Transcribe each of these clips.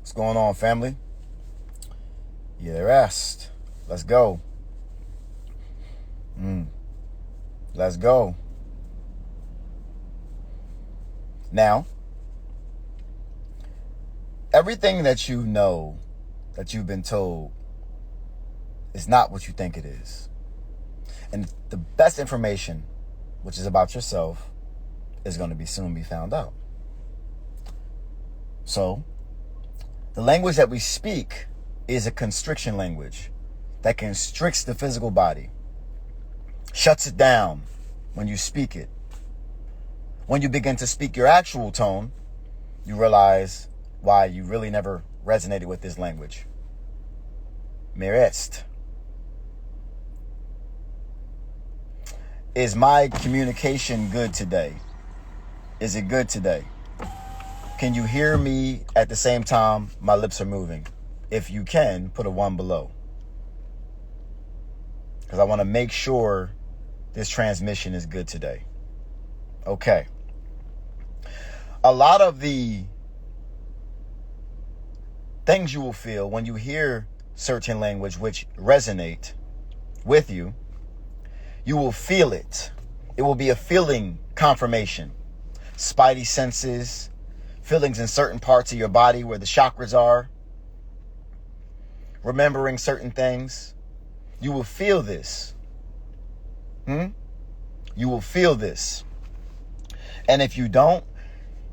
What's going on, family? Yeah, rest. Let's go. Let's go. Now, everything that you know, that you've been told, is not what you think it is. And the best information, which is about yourself, is going to soon be found out. So, the language that we speak is a constriction language that constricts the physical body, shuts it down when you speak it. When you begin to speak your actual tone, you realize why you really never resonated with this language. Mirest. Is my communication good today? Is it good today? Can you hear me at the same time my lips are moving? If you can, put a 1 below. Because I want to make sure this transmission is good today. Okay. A lot of the things you will feel when you hear certain language which resonate with you, you will feel it. It will be a feeling confirmation. Spidey senses, feelings in certain parts of your body where the chakras are, remembering certain things. You will feel this. You will feel this. And if you don't,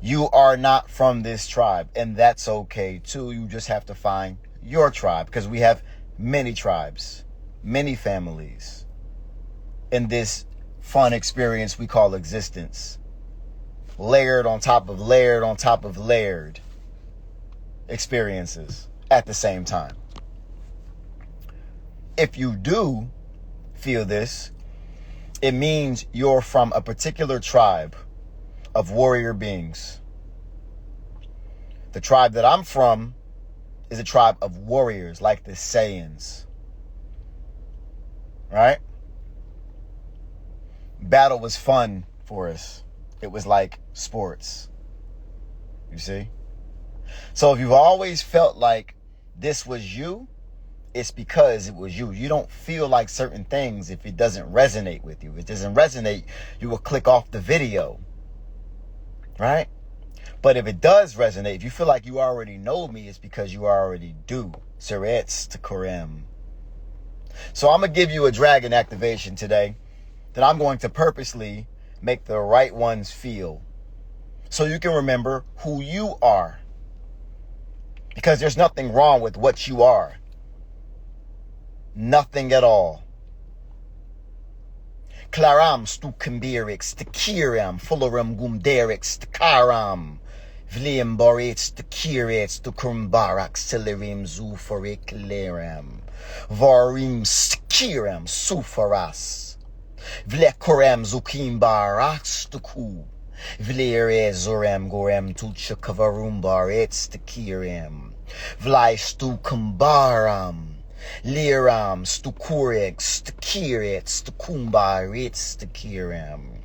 you are not from this tribe. And that's okay too. You just have to find your tribe, because we have many tribes, many families in this fun experience we call existence. Layered on top of layered on top of layered experiences at the same time. If you do feel this, it means you're from a particular tribe of warrior beings. The tribe that I'm from is a tribe of warriors, like the Saiyans. Right? Battle was fun for us. It was like sports. You see? So if you've always felt like this was you, it's because it was you. You don't feel like certain things if it doesn't resonate with you. If it doesn't resonate, you will click off the video. Right? But if it does resonate, if you feel like you already know me, it's because you already do. Sirets to Korem. So I'm going to give you a dragon activation today that I'm going to purposely make the right ones feel, so you can remember who you are. Because there's nothing wrong with what you are. Nothing at all. Claram stu Kimbirix, the Kiram, Fullerum Gumderix, the Karam, Vliam Borits, the Kirits, the Kumbarax, Celerim, Zuforik, Leram, Varim, Skiram, Sufaras. Vlekorem zukim barax to ku. Vlere zorem gorem tucha kavarum barets to kirem. Vlai stu kumbaram. Liram stu kurex to kirets to kumbarets to kirem.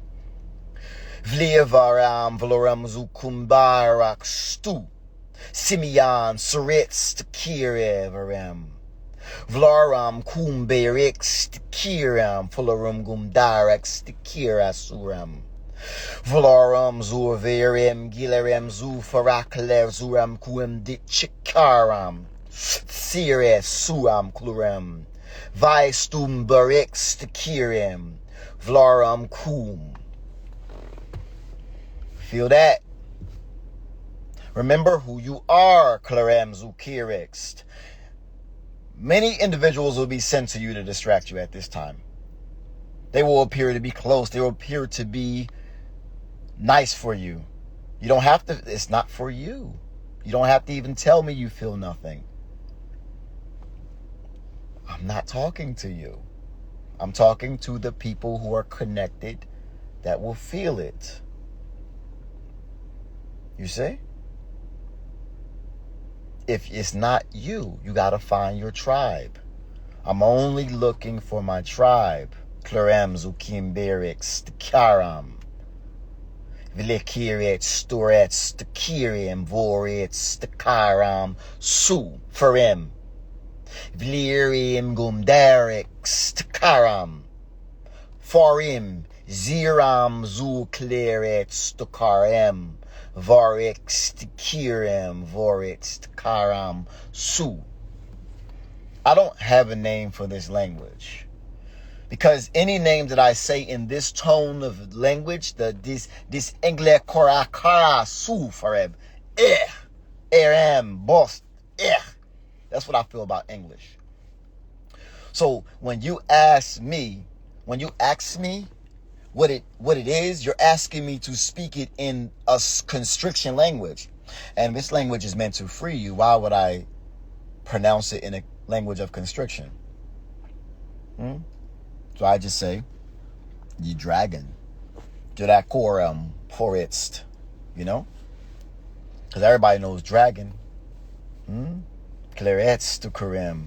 Vlevaram vloram zukumbarak stu. Simian surets to kireverem. Vlaram kumberix kiram fularum gumdarex kirasuram. Vlaram zurverem gilerem zufarakler zuram kuem ditchikaram. Sire suram klurem. Vaistum berix kirem. Vlaram kum. Feel that? Remember who you are, Clarem Zukirix. Many individuals will be sent to you to distract you at this time. They will appear to be close. They will appear to be nice for you. You don't have to, it's not for you. You don't have to even tell me you feel nothing. I'm not talking to you. I'm talking to the people who are connected that will feel it. You see? If it's not you, you got to find your tribe. I'm only looking for my tribe. Clarem Zukim Berix Karam. Vilikiret, Sturet, Stakirim, Vorit, Stakaram, Su, Ferim. Vlirim, Gumderek, Stakaram. Forim, Ziram, Zukleret, Stakarem. Vorik, Stakirim, Vorit, Stakaram, Su. I don't have a name for this language. Because any name that I say in this tone of language, this English korakara su fareb, boss, that's what I feel about English. So when you ask me what it is, you're asking me to speak it in a constriction language. And this language is meant to free you. Why would I pronounce it in a language of constriction? So I just say, ye dragon. Dracorum poritst. You know? Because everybody knows dragon. Claretz to Kurim.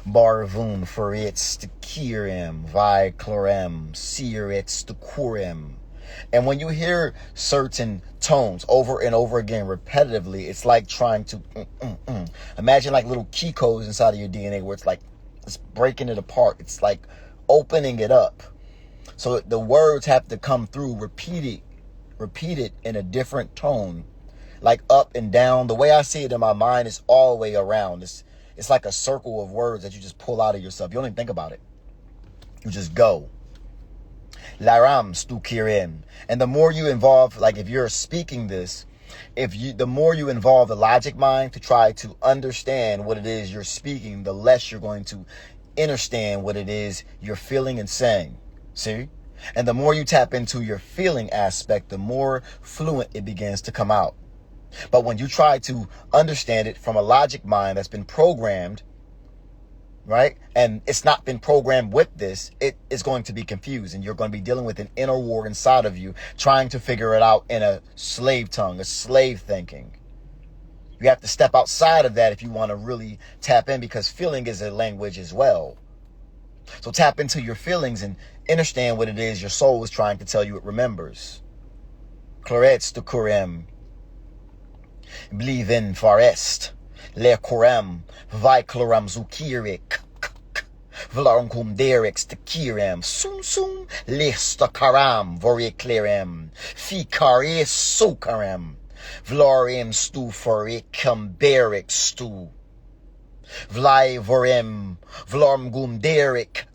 Barvun foritz to Kirim. Vi chlorem. Seeritz to Kurim. And when you hear certain tones over and over again repetitively, it's like trying to imagine like little key codes inside of your DNA where it's like it's breaking it apart. It's like opening it up. So the words have to come through repeated in a different tone, like up and down. The way I see it in my mind is all the way around. It's like a circle of words that you just pull out of yourself. You don't even think about it. You just go. Laram stukirim. And the more you involve, like if you're speaking this, the more you involve the logic mind to try to understand what it is you're speaking, the less you're going to understand what it is you're feeling and saying. See? And the more you tap into your feeling aspect, the more fluent it begins to come out. But when you try to understand it from a logic mind that's been programmed, right? And it's not been programmed with this, it is going to be confused. And you're going to be dealing with an inner war inside of you, trying to figure it out in a slave tongue, a slave thinking. You have to step outside of that if you want to really tap in, because feeling is a language as well. So tap into your feelings and understand what it is your soul is trying to tell you it remembers. Kloretz to Kurem. Believe in forest. Le Kurem. Vi Kloram Zukirik. Vlarum kum derek stakirem. Sum sum. Le stakaram. Vore clerem. Fikare sokarem. Vlarim stu foricum berek stu. Vlai vorem. Vlarm gum derek.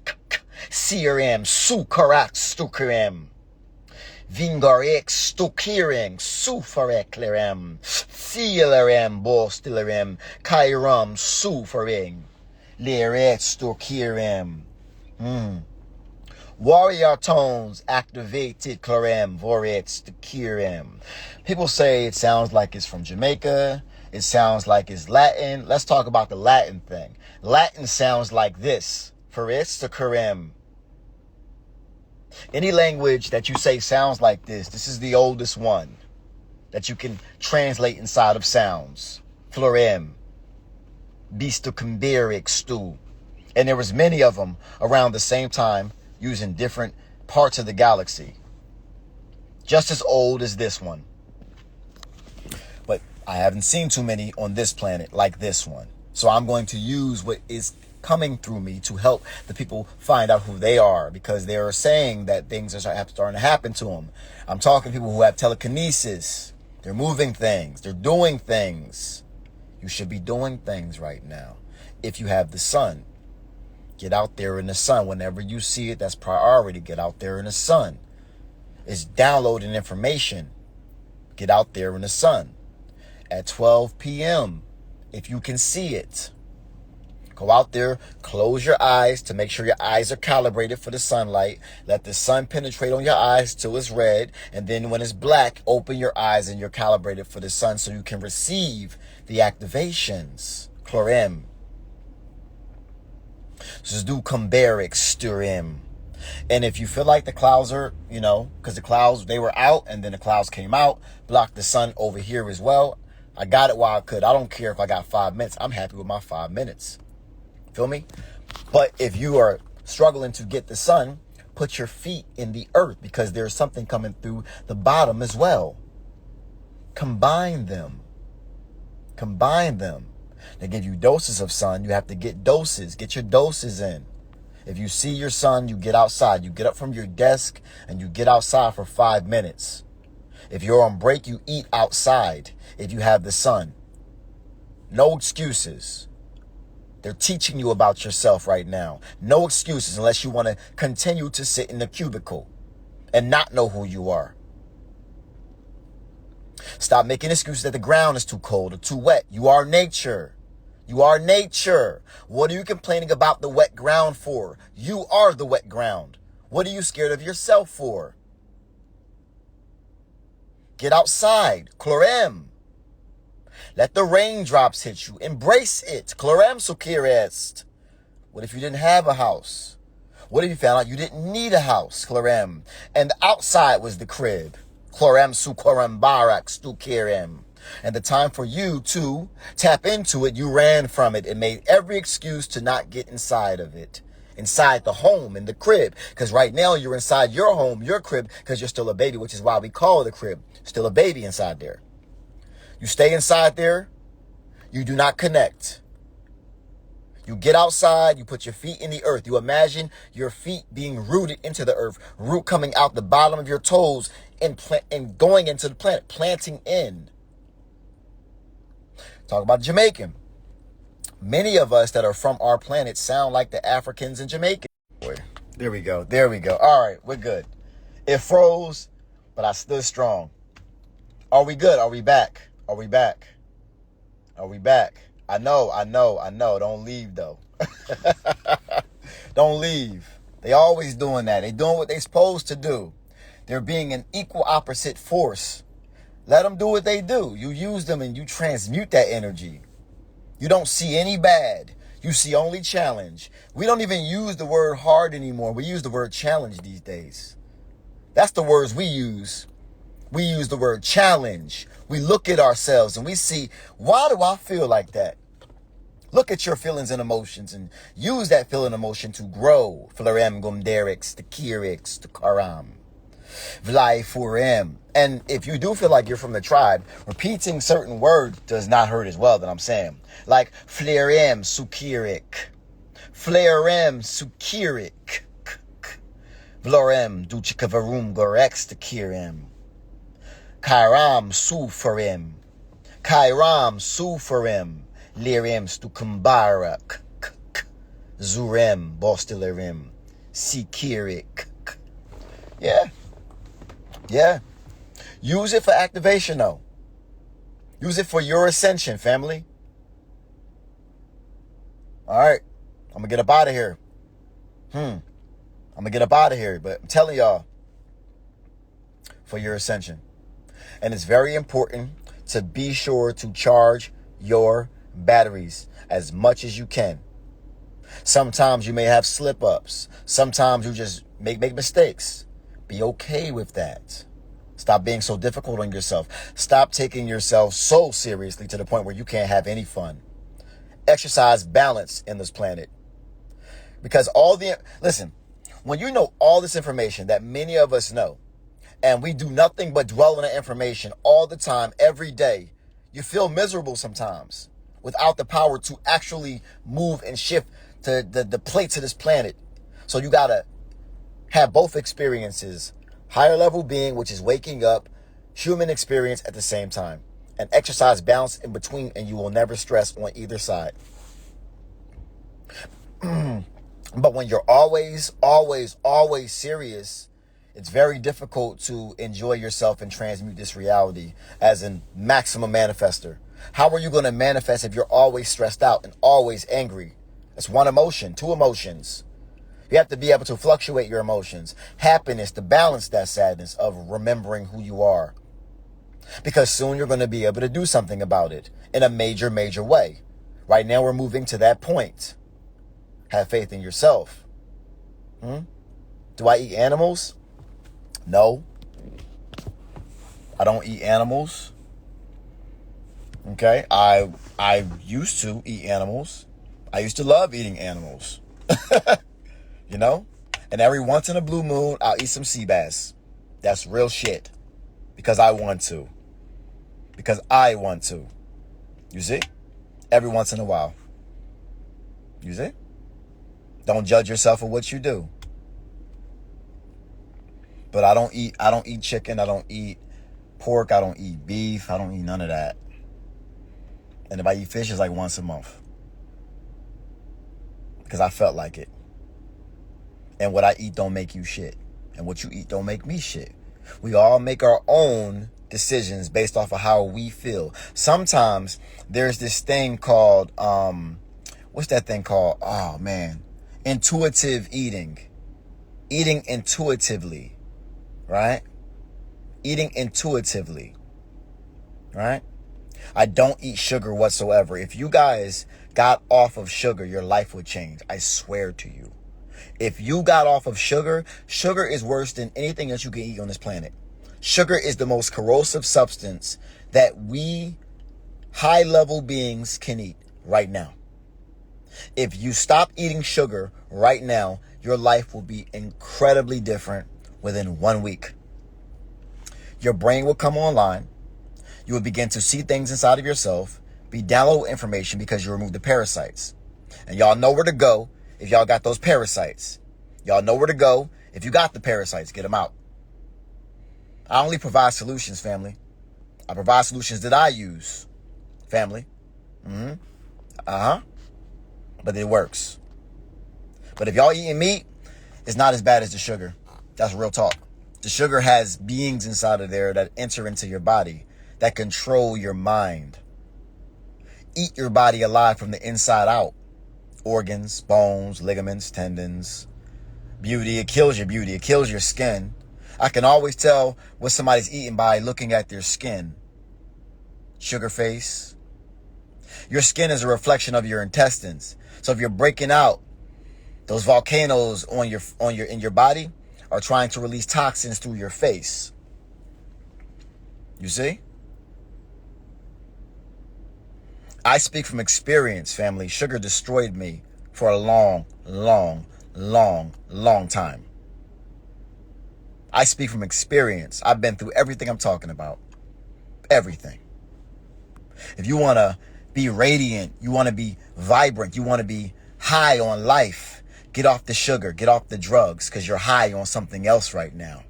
Sirem sukarak stukerem. Vingarek stukiring. Sufareklerem. Thielerem bostilerem. Kairam sufaring. Leret stukirem. Warrior tones activated clarem. Voret stukirem. People say it sounds like it's from Jamaica. It sounds like it's Latin. Let's talk about the Latin thing. Latin sounds like this. Voret stukirem. Any language that you say sounds like this is the oldest one that you can translate inside of sounds. Florem. Bistukumberik stu. And there was many of them around the same time using different parts of the galaxy. Just as old as this one. But I haven't seen too many on this planet like this one. So I'm going to use what is coming through me to help the people find out who they are, because they are saying that things are starting to happen to them. I'm talking to people who have telekinesis. They're moving things. They're doing things. You should be doing things right now. If you have the sun, get out there in the sun. Whenever you see it, that's priority. Get out there in the sun. It's downloading information. Get out there in the sun. At 12 p.m., if you can see it, go out there, close your eyes to make sure your eyes are calibrated for the sunlight. Let the sun penetrate on your eyes till it's red. And then when it's black, open your eyes and you're calibrated for the sun so you can receive the activations. Chlorem. Zdu kumberik sturim. And if you feel like the clouds are, because the clouds, they were out and then the clouds came out, blocked the sun over here as well. I got it while I could. I don't care if I got 5 minutes. I'm happy with my 5 minutes. Feel me? But if you are struggling to get the sun, put your feet in the earth because there's something coming through the bottom as well. Combine them. Combine them. They give you doses of sun. You have to get doses. Get your doses in. If you see your sun, you get outside. You get up from your desk and you get outside for 5 minutes. If you're on break, you eat outside if you have the sun. No excuses. They're teaching you about yourself right now. No excuses unless you want to continue to sit in the cubicle and not know who you are. Stop making excuses that the ground is too cold or too wet. You are nature. You are nature. What are you complaining about the wet ground for? You are the wet ground. What are you scared of yourself for? Get outside. Chlorem. Let the raindrops hit you. Embrace it. Chlorem sukir est. What if you didn't have a house? What if you found out you didn't need a house? Chlorem. And the outside was the crib. Chlorem sukorem barak stukirem. And the time for you to tap into it, you ran from it and made every excuse to not get inside of it. Inside the home, in the crib. Because right now you're inside your home, your crib, because you're still a baby, which is why we call it a crib. Still a baby inside there. You stay inside there. You do not connect. You get outside. You put your feet in the earth. You imagine your feet being rooted into the earth. Root coming out the bottom of your toes and going into the planet. Planting in. Talk about Jamaican. Many of us that are from our planet sound like the Africans and Jamaicans. There we go. There we go. All right. We're good. It froze, but I stood strong. Are we good? Are we back? Are we back? Are we back? I know. Don't leave, though. Don't leave. They always doing that. They doing what they supposed to do. They're being an equal opposite force. Let them do what they do. You use them and you transmute that energy. You don't see any bad. You see only challenge. We don't even use the word hard anymore. We use the word challenge these days. That's the words we use. We use the word challenge. We look at ourselves and we see, why do I feel like that? Look at your feelings and emotions and use that feeling and emotion to grow. Flarem gumderix, the kirix, the karam. Vlai furem. And if you do feel like you're from the tribe, repeating certain words does not hurt as well that I'm saying. Like flarem sukirik. Flarem sukirik. Vlorem duchikavarum gorex the kirem. Kairam sufarim. Kairam sufarim. Lirim stukumbarak. Zurem bostilerim. Sikirik. Yeah. Use it for activation, though. Use it for your ascension, family. All right. I'm going to get up out of here. I'm going to get up out of here. But I'm telling y'all, for your ascension. And it's very important to be sure to charge your batteries as much as you can. Sometimes you may have slip-ups. Sometimes you just make mistakes. Be okay with that. Stop being so difficult on yourself. Stop taking yourself so seriously to the point where you can't have any fun. Exercise balance in this planet. Because listen, when you know all this information that many of us know, and we do nothing but dwell on the information all the time, every day, you feel miserable sometimes without the power to actually move and shift to the plates of this planet. So you got to have both experiences. Higher level being, which is waking up, human experience at the same time. And exercise balance in between, and you will never stress on either side. But when you're always serious, it's very difficult to enjoy yourself and transmute this reality as a maximum manifester. How are you going to manifest if you're always stressed out and always angry? That's one emotion, two emotions. You have to be able to fluctuate your emotions. Happiness to balance that sadness of remembering who you are. Because soon you're going to be able to do something about it in a major way. Right now we're moving to that point. Have faith in yourself. Do I eat animals? No. I don't eat animals. Okay? I used to eat animals. I used to love eating animals. You know? And every once in a blue moon, I'll eat some sea bass. That's real shit. Because I want to. Because I want to. You see? Every once in a while. You see? Don't judge yourself for what you do. But I don't eat chicken. I don't eat pork. I don't eat beef. I don't eat none of that. And if I eat fish, it's like once a month. Because I felt like it. And what I eat don't make you shit. And what you eat don't make me shit. We all make our own decisions based off of how we feel. Sometimes there's this thing called, what's that thing called? Oh, man. Intuitive eating. Eating intuitively. Right? Eating intuitively. Right? I don't eat sugar whatsoever. If you guys got off of sugar, your life would change. I swear to you. If you got off of sugar, sugar is worse than anything that you can eat on this planet. Sugar is the most corrosive substance that we high-level beings can eat right now. If you stop eating sugar right now, your life will be incredibly different within 1 week. Your brain will come online. You will begin to see things inside of yourself, be downloadable information because you remove the parasites. And y'all know where to go if y'all got those parasites. Y'all know where to go if you got the parasites. Get them out. I only provide solutions, family. I provide solutions that I use, family. But it works. But if y'all eating meat, it's not as bad as the sugar. That's real talk. The sugar has beings inside of there that enter into your body, that control your mind. Eat your body alive from the inside out. Organs, bones, ligaments, tendons. Beauty, it kills your beauty. It kills your skin. I can always tell what somebody's eating by looking at their skin. Sugar face. Your skin is a reflection of your intestines. So if you're breaking out, those volcanoes in your body are trying to release toxins through your face. You see? I speak from experience, family. Sugar destroyed me for a long time. I speak from experience. I've been through everything I'm talking about. Everything. If you want to be radiant, you want to be vibrant, you want to be high on life, get off the sugar, get off the drugs, because you're high on something else right now.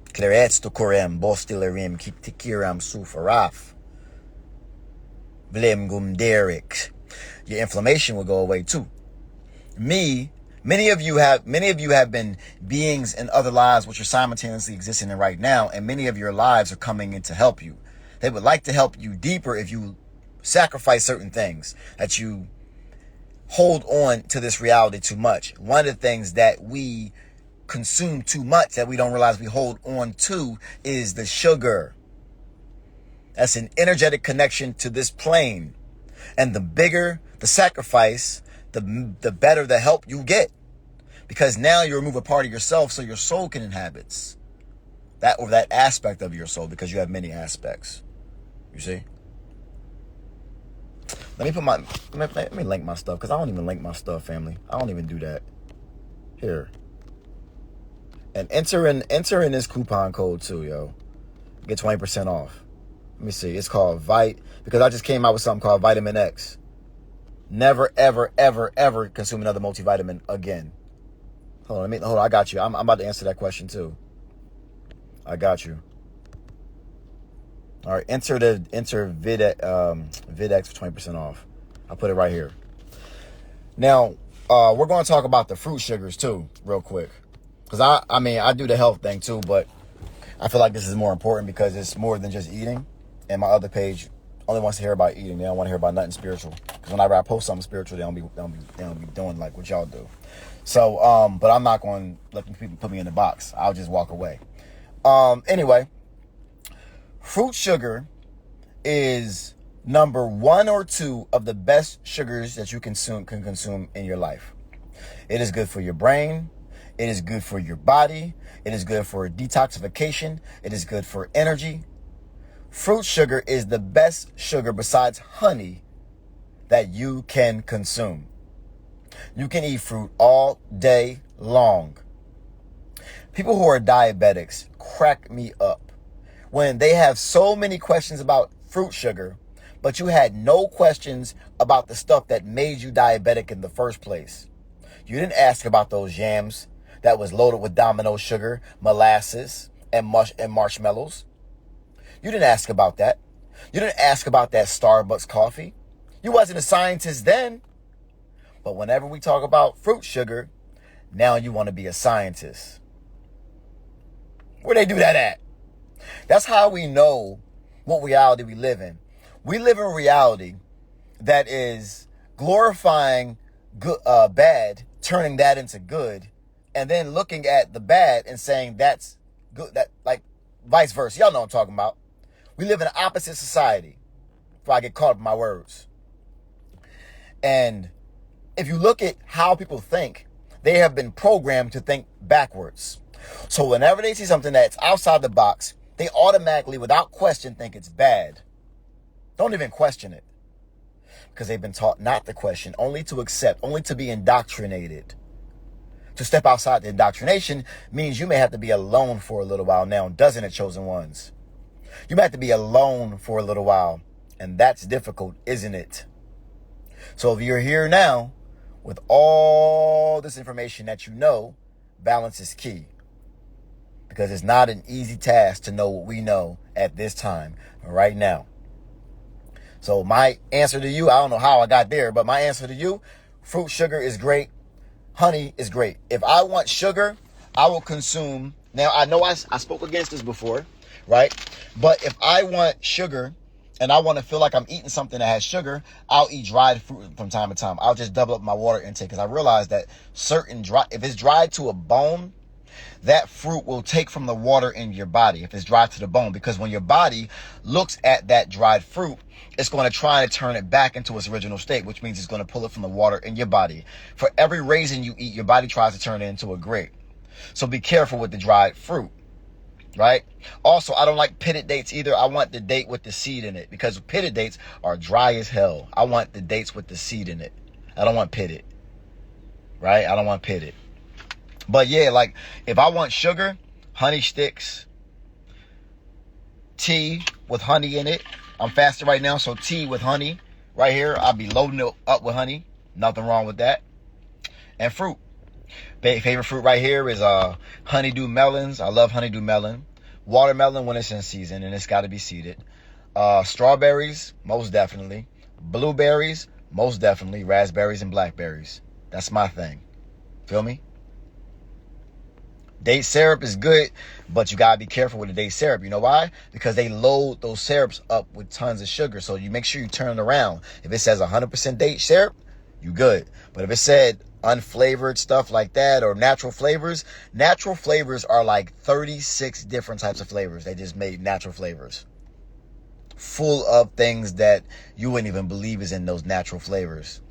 Kleretsto korem, bostilerim, kitikiram sufaraf. Blem gum derek. Your inflammation will go away too. Many of you have been beings in other lives which are simultaneously existing in right now, and many of your lives are coming in to help you. They would like to help you deeper if you sacrifice certain things, that you hold on to this reality too much. One of the things that we consume too much that we don't realize we hold on to is the sugar. That's an energetic connection to this plane. And the bigger the sacrifice, the better the help you get. Because now you remove a part of yourself so your soul can inhabit that, or that aspect of your soul, because you have many aspects. You see? Let me link my stuff, because I don't even link my stuff, family. I don't even do that. Here. And enter in this coupon code too, yo. Get 20% off. Let me see. It's called Vite, because I just came out with something called Vitamin X. Never, ever, ever, ever consume another multivitamin again. Hold on, I got you. I'm about to answer that question too. I got you. All right, enter VidX for 20% off. I'll put it right here. Now, we're going to talk about the fruit sugars too, real quick. Because I do the health thing too, but I feel like this is more important because it's more than just eating. And my other page only wants to hear about eating. They don't want to hear about nothing spiritual. Because whenever I post something spiritual, they don't be doing like what y'all do. So, but I'm not going to let people put me in the box. I'll just walk away. Anyway, fruit sugar is number 1 or 2 of the best sugars that you can consume in your life. It is good for your brain. It is good for your body. It is good for detoxification. It is good for energy. Fruit sugar is the best sugar besides honey that you can consume. You can eat fruit all day long. People who are diabetics crack me up when they have so many questions about fruit sugar, but you had no questions about the stuff that made you diabetic in the first place. You didn't ask about those yams that was loaded with Domino sugar, molasses, and marshmallows. You didn't ask about that. You didn't ask about that Starbucks coffee. You wasn't a scientist then. But whenever we talk about fruit sugar, now you want to be a scientist. Where they do that at? That's how we know what reality we live in. We live in a reality that is glorifying good, bad, turning that into good, and then looking at the bad and saying that's good, that like vice versa. Y'all know what I'm talking about. We live in an opposite society. If I get caught up in my words. And if you look at how people think, they have been programmed to think backwards. So whenever they see something that's outside the box, they automatically, without question, think it's bad. Don't even question it. Because they've been taught not to question, only to accept, only to be indoctrinated. To step outside the indoctrination means you may have to be alone for a little while now, doesn't it, chosen ones? You may have to be alone for a little while, and that's difficult, isn't it? So if you're here now, with all this information that you know, balance is key. Because it's not an easy task to know what we know at this time, right now. So my answer to you, I don't know how I got there, but my answer to you, fruit sugar is great. Honey is great. If I want sugar, I will consume. Now, I know I spoke against this before, right? But if I want sugar and I want to feel like I'm eating something that has sugar, I'll eat dried fruit from time to time. I'll just double up my water intake because I realize that if it's dried to a bone, that fruit will take from the water in your body if it's dried to the bone. Because when your body looks at that dried fruit, it's going to try to turn it back into its original state, which means it's going to pull it from the water in your body. For every raisin you eat, your body tries to turn it into a grape. So be careful with the dried fruit, right? Also, I don't like pitted dates either. I want the date with the seed in it because pitted dates are dry as hell. I want the dates with the seed in it. I don't want pitted, right? I don't want pitted. But yeah, like if I want sugar, honey sticks, tea with honey in it. I'm fasting right now, so tea with honey right here. I'll be loading it up with honey. Nothing wrong with that. And fruit. Favorite fruit right here is honeydew melons. I love honeydew melon. Watermelon when it's in season and it's got to be seeded. Strawberries, most definitely. Blueberries, most definitely. Raspberries and blackberries. That's my thing. Feel me? Date syrup is good, but you gotta be careful with the date syrup. You know why? Because they load those syrups up with tons of sugar. So you make sure you turn it around. If it says 100% date syrup, you good. But if it said unflavored stuff like that or natural flavors are like 36 different types of flavors. They just made natural flavors. Full of things that you wouldn't even believe is in those natural flavors.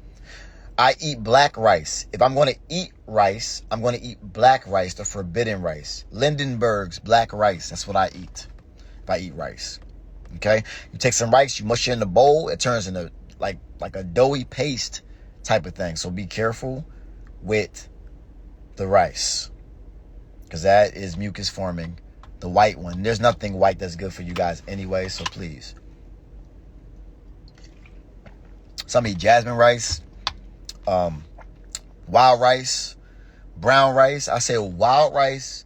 I eat black rice. If I'm going to eat rice, I'm going to eat black rice, the forbidden rice. Lindenberg's black rice. That's what I eat if I eat rice. Okay? You take some rice, you mush it in a bowl. It turns into like a doughy paste type of thing. So be careful with the rice because that is mucus forming. The white one. There's nothing white that's good for you guys anyway, so please. Some eat jasmine rice. Wild rice, brown rice. I say wild rice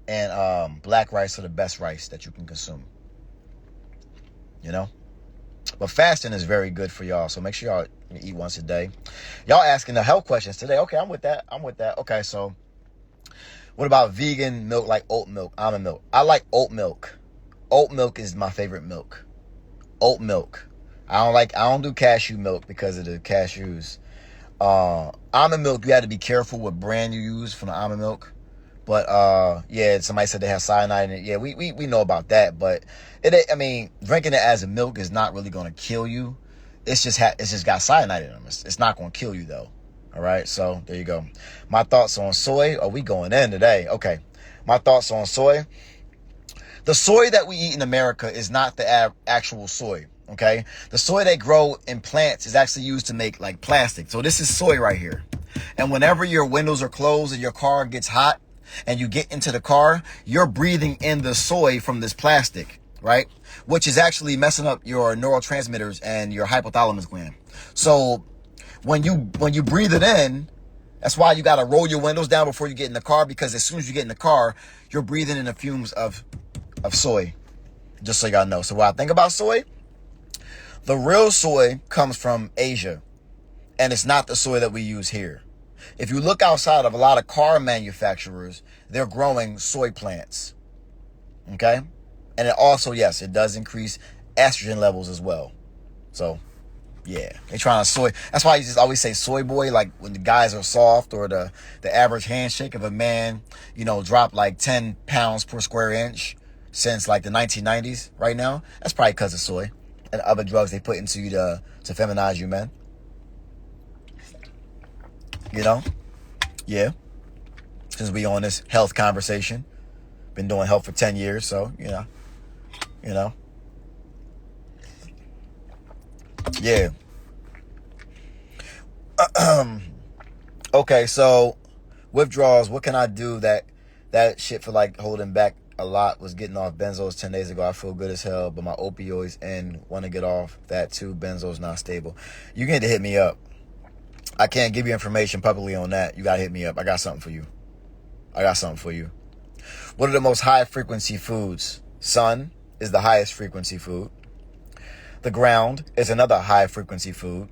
and black rice are the best rice that you can consume. You know? But fasting is very good for y'all. So make sure y'all eat once a day. Y'all asking the health questions today. Okay, I'm with that. Okay, so what about vegan milk like oat milk, almond milk? I like oat milk. Oat milk is my favorite milk. Oat milk. I don't do cashew milk because of the cashews. Almond milk, you have to be careful what brand you use from the almond milk. But yeah, somebody said they have cyanide in it. Yeah, we know about that. But drinking it as a milk is not really going to kill you. It's just got cyanide in them. It's not going to kill you though. All right, so there you go. My thoughts on soy. Oh, we going in today. Okay, my thoughts on soy. The soy that we eat in America is not the actual soy. Okay, the soy they grow in plants is actually used to make like plastic. So this is soy right here. And whenever your windows are closed and your car gets hot and you get into the car, you're breathing in the soy from this plastic, right? Which is actually messing up your neurotransmitters and your hypothalamus gland. So when you breathe it in, that's why you got to roll your windows down before you get in the car, because as soon as you get in the car, you're breathing in the fumes of soy. Just so y'all know. So when I think about soy, the real soy comes from Asia, and it's not the soy that we use here. If you look outside of a lot of car manufacturers, they're growing soy plants. Okay? And it also, yes, it does increase estrogen levels as well. So, yeah, they trying to soy. That's why you just always say soy boy, like when the guys are soft, or the average handshake of a man, dropped like 10 pounds per square inch since like the 1990s right now. That's probably because of soy and other drugs they put into you to feminize you men. Yeah. Since we on this health conversation, been doing health for 10 years, so, Yeah. Okay, so withdrawals, what can I do? That shit for like holding back a lot was getting off benzos 10 days ago. I feel good as hell, but my opioids and want to get off that too. Benzo's not stable. You need to hit me up. I can't give you information publicly on that. You got to hit me up. I got something for you. What are the most high frequency foods? Sun is the highest frequency food. The ground is another high frequency food.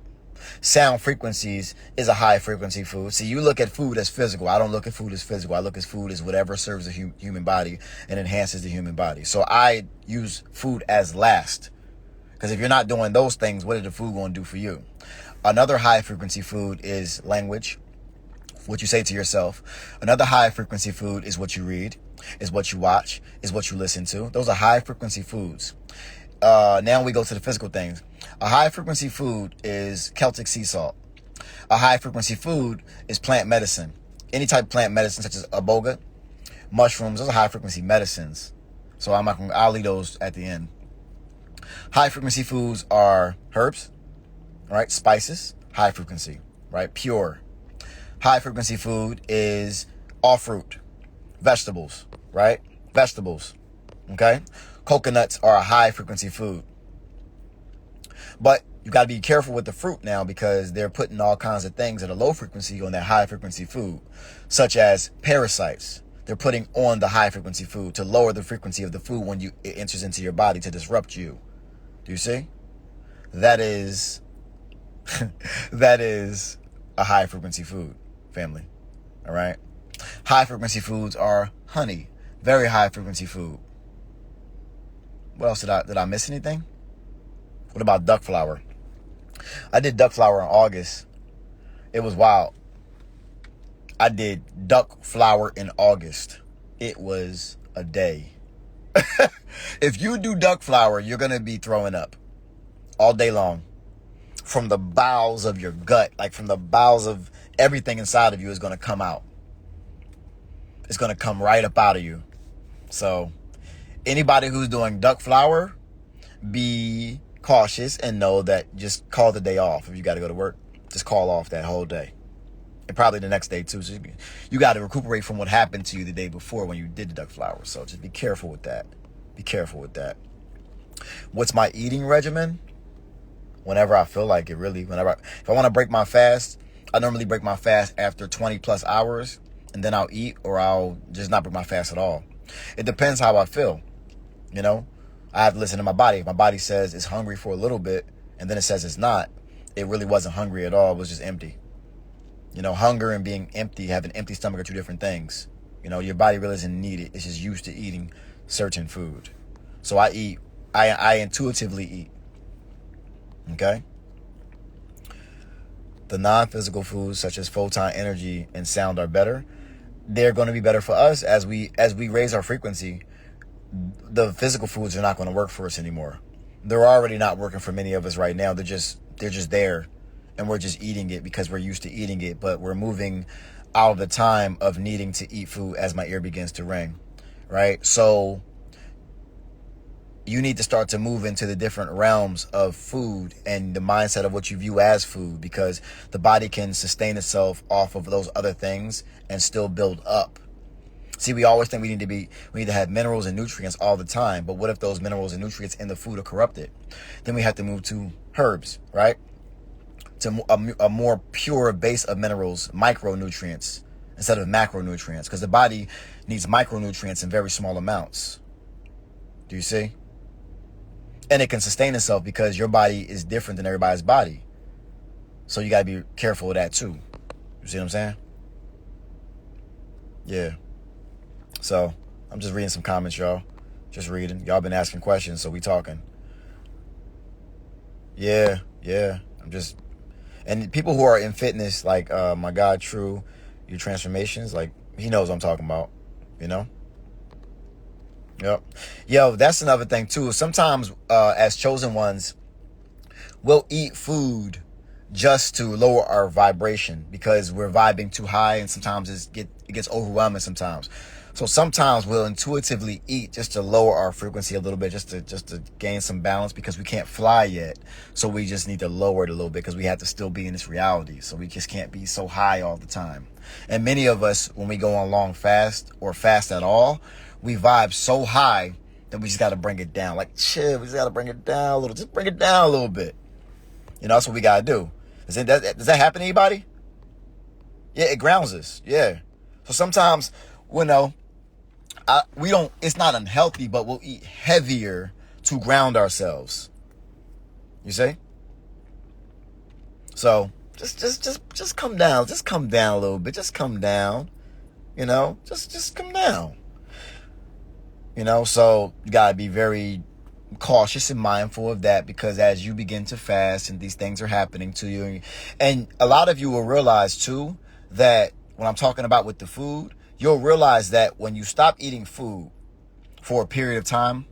Sound frequencies is a high frequency food. See, you look at food as physical. I don't look at food as physical. I look at food as whatever serves the human body and enhances the human body. So I use food as last. Because if you're not doing those things, what is the food going to do for you? Another high frequency food is language, what you say to yourself. Another high frequency food is what you read, is what you watch, is what you listen to. Those are high frequency foods. Now we go to the physical things. A high frequency food is Celtic sea salt. A high frequency food is plant medicine. Any type of plant medicine, such as iboga, mushrooms, those are high frequency medicines. So I'll leave those at the end. High frequency foods are herbs, right? Spices, high frequency, right? Pure. High frequency food is all fruit, vegetables, right? Vegetables, okay? Coconuts are a high frequency food. But you got to be careful with the fruit now, because they're putting all kinds of things at a low frequency on that high frequency food, such as parasites. They're putting on the high frequency food to lower the frequency of the food when it enters into your body to disrupt you. Do you see? That is a high frequency food, family. All right. High frequency foods are honey, very high frequency food. What else did I miss anything? What about duck flour? I did duck flour in August. It was wild. I did duck flour in August. It was a day. If you do duck flour, you're going to be throwing up all day long. From the bowels of your gut, like from the bowels of everything inside of you is going to come out. It's going to come right up out of you. So anybody who's doing duck flour, be cautious and know that just call the day off. If you got to go to work, just call off that whole day. And probably the next day too. So you got to recuperate from what happened to you the day before when you did the duck flour. So just be careful with that. What's my eating regimen? Whenever I feel like it, really. If I want to break my fast, I normally break my fast after 20 plus hours, and then I'll eat, or I'll just not break my fast at all. It depends how I feel. I have to listen to my body. If my body says it's hungry for a little bit, and then it says it's not, it really wasn't hungry at all. It was just empty. Hunger and being empty, having an empty stomach are two different things. Your body really doesn't need it. It's just used to eating certain food. So I eat. I intuitively eat. Okay? The non-physical foods such as photon energy and sound are better. They're going to be better for us as we raise our frequency. The physical foods are not going to work for us anymore. They're already not working for many of us right now. They're just there, and we're just eating it because we're used to eating it, but we're moving out of the time of needing to eat food as my ear begins to ring, right? So you need to start to move into the different realms of food and the mindset of what you view as food, because the body can sustain itself off of those other things and still build up. See, we always think we need to have minerals and nutrients all the time, but what if those minerals and nutrients in the food are corrupted? Then we have to move to herbs, right? To a more pure base of minerals, micronutrients, instead of macronutrients, because the body needs micronutrients in very small amounts. Do you see? And it can sustain itself because your body is different than everybody's body. So you got to be careful of that too. You see what I'm saying? Yeah. So I'm just reading some comments, y'all. Just reading. Y'all been asking questions, so we talking. Yeah. And people who are in fitness, like my God, True, your transformations, like he knows what I'm talking about, you know? Yep. Yo, that's another thing too. Sometimes as chosen ones, we'll eat food just to lower our vibration because we're vibing too high, and sometimes it gets overwhelming sometimes. So sometimes we'll intuitively eat just to lower our frequency a little bit, just to gain some balance, because we can't fly yet. So we just need to lower it a little bit because we have to still be in this reality. So we just can't be so high all the time. And many of us, when we go on long fast or fast at all, we vibe so high that we just got to bring it down. Like, chill, we just got to bring it down a little. Just bring it down a little bit. You know, that's what we got to do. Does that happen to anybody? Yeah, it grounds us. Yeah. So sometimes, you know, we don't, it's not unhealthy, but we'll eat heavier to ground ourselves. You see? So just come down. Just come down a little bit. Just come down. You know, just come down. You know, so you gotta be very cautious and mindful of that, because as you begin to fast and these things are happening to you, and a lot of you will realize too that when I'm talking about with the food, you'll realize that when you stop eating food for a period of time,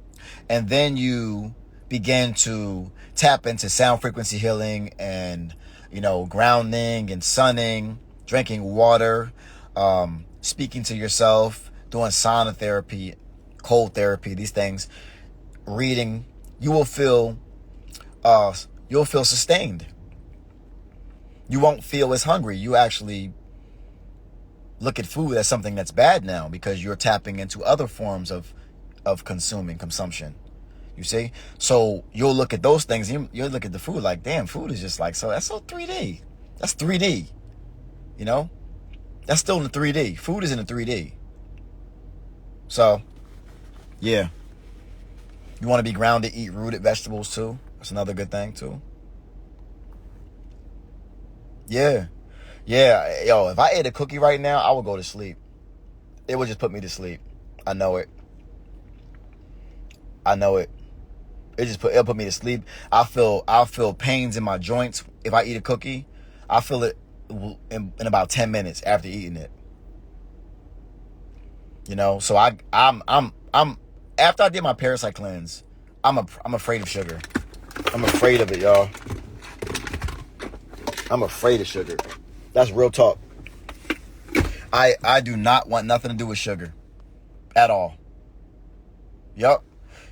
and then you begin to tap into sound frequency healing and, you know, grounding and sunning, drinking water, speaking to yourself, doing sauna therapy, cold therapy, these things, reading, you'll feel sustained. You won't feel as hungry. You actually look at food as something that's bad now because you're tapping into other forms of consumption. You see? So you'll look at those things, you'll look at the food like, damn, food is just like, so that's so 3D. That's 3D. You know? That's still in the 3D. Food is in the 3D. So, yeah. You want to be grounded, eat rooted vegetables too. That's another good thing too. Yeah. Yeah, yo, if I ate a cookie right now, I would go to sleep. It would just put me to sleep. I know it. It'll put me to sleep. I'll feel pains in my joints if I eat a cookie. I feel it in about 10 minutes after eating it. You know, so I'm after I did my parasite cleanse, I'm afraid of sugar. I'm afraid of it, y'all. I'm afraid of sugar. That's real talk. I do not want nothing to do with sugar at all. Yup.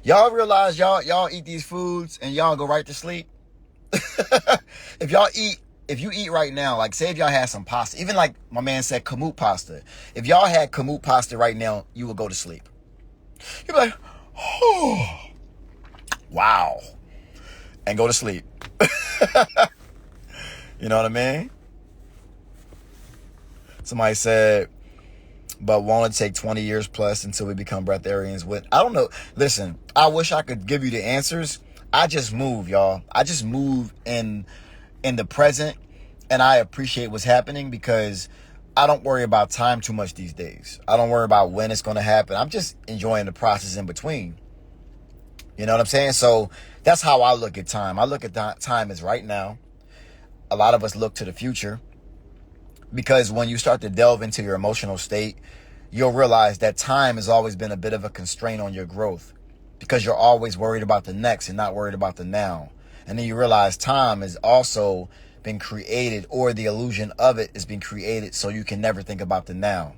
Y'all realize y'all eat these foods and y'all go right to sleep? If you eat right now, like say if y'all had some pasta, even like my man said, kamut pasta. If y'all had kamut pasta right now, you will go to sleep. You'd be like, oh, wow, and go to sleep. You know what I mean? Somebody said, but won't it take 20 years plus until we become breatharians? I don't know. Listen, I wish I could give you the answers. I just move, y'all. I just move in the present, and I appreciate what's happening because I don't worry about time too much these days. I don't worry about when it's going to happen. I'm just enjoying the process in between. You know what I'm saying? So that's how I look at time. I look at time as right now. A lot of us look to the future, because when you start to delve into your emotional state, you'll realize that time has always been a bit of a constraint on your growth, because you're always worried about the next and not worried about the now. And then you realize time has also been created, or the illusion of it has been created, so you can never think about the now.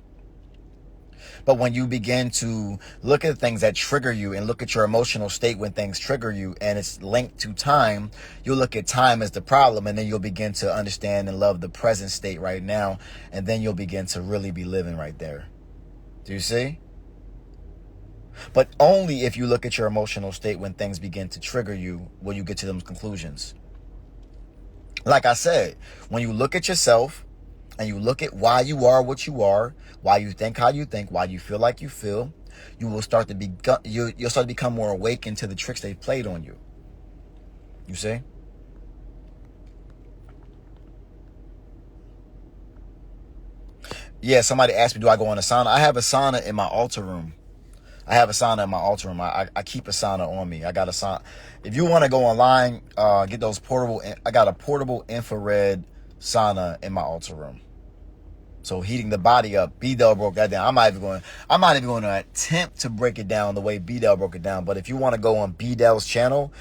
But when you begin to look at things that trigger you and look at your emotional state when things trigger you and it's linked to time, you'll look at time as the problem, and then you'll begin to understand and love the present state right now, and then you'll begin to really be living right there. Do you see? But only if you look at your emotional state when things begin to trigger you will you get to those conclusions. Like I said, when you look at yourself and you look at why you are what you are, why you think how you think, why you feel like you feel, you will start to you'll start to become more awakened to the tricks they played on you. You see? Yeah, somebody asked me, do I go in a sauna? I have a sauna in my altar room. I keep a sauna on me. I got a sauna. If you want to go online, get those portable. I got a portable infrared sauna in my altar room. So heating the body up. B-Dell broke that down. I'm not even going to attempt to break it down the way B-Dell broke it down. But if you want to go on B-Dell's channel,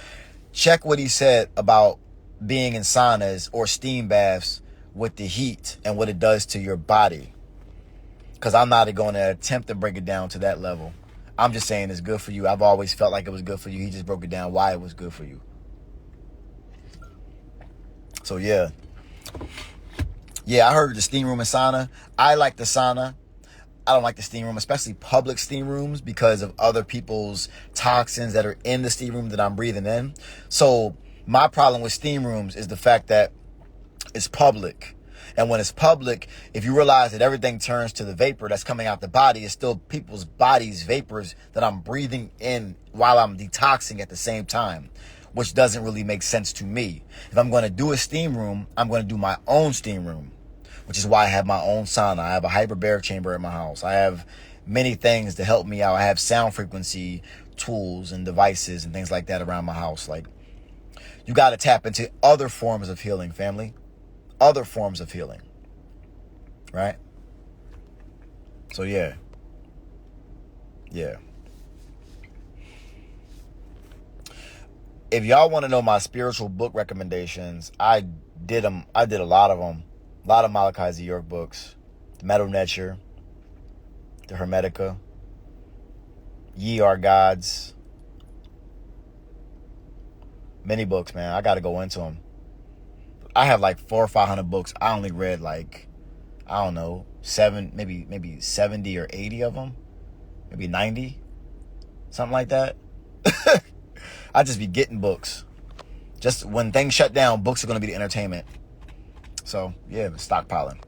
check what he said about being in saunas or steam baths with the heat and what it does to your body. Because I'm not going to attempt to break it down to that level. I'm just saying it's good for you. I've always felt like it was good for you. He just broke it down why it was good for you. So yeah. Yeah, I heard the steam room and sauna. I like the sauna. I don't like the steam room, especially public steam rooms, because of other people's toxins that are in the steam room that I'm breathing in. So my problem with steam rooms is the fact that it's public. And when it's public, if you realize that everything turns to the vapor that's coming out the body, it's still people's bodies' vapors that I'm breathing in while I'm detoxing at the same time, which doesn't really make sense to me. If I'm going to do a steam room, I'm going to do my own steam room, which is why I have my own sauna. I have a hyperbaric chamber in my house. I have many things to help me out. I have sound frequency tools and devices and things like that around my house. Like, you got to tap into other forms of healing, family. Other forms of healing, right? So yeah. If y'all want to know my spiritual book recommendations, I did a lot of them. A lot of Malachi Z. York books. The Metal Nature, the Hermetica, Ye Are Gods. Many books, man. I got to go into them. I have like 400 or 500 books. I only read like, I don't know, maybe 70 or 80 of them, maybe 90, something like that. I just be getting books. Just when things shut down, books are going to be the entertainment. So yeah, stockpiling.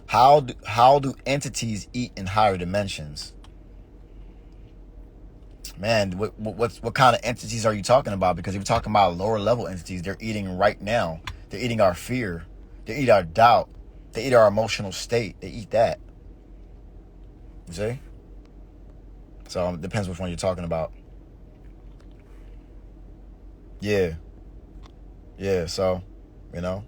How do entities eat in higher dimensions? Man, what kind of entities are you talking about? Because if you're talking about lower level entities, they're eating right now. They're eating our fear. They eat our doubt. They eat our emotional state. They eat that. You see? So it depends which one you're talking about. Yeah. Yeah, so, you know.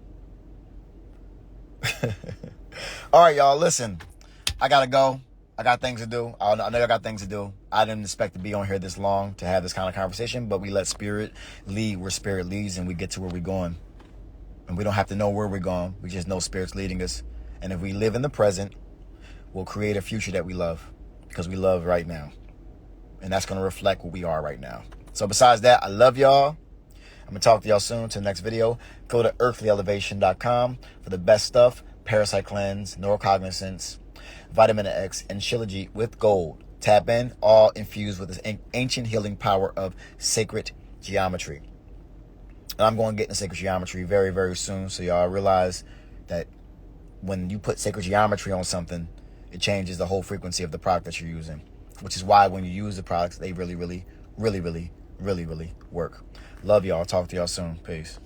All right, y'all, listen. I got to go. I got things to do. I know I got things to do. I didn't expect to be on here this long to have this kind of conversation, but we let spirit lead where spirit leads, and we get to where we're going. And we don't have to know where we're going. We just know spirit's leading us. And if we live in the present, we'll create a future that we love, because we love right now. And that's going to reflect what we are right now. So besides that, I love y'all. I'm going to talk to y'all soon. To the next video, go to earthlyelevation.com for the best stuff. Parasite cleanse, neurocognizance, vitamin X, and Shilajit with gold. Tap in, all infused with this ancient healing power of sacred geometry. And I'm going to get into sacred geometry very, very soon, so y'all realize that when you put sacred geometry on something, it changes the whole frequency of the product that you're using, which is why when you use the products, they really, really, really, really, really, really work. Love y'all. Talk to y'all soon. Peace.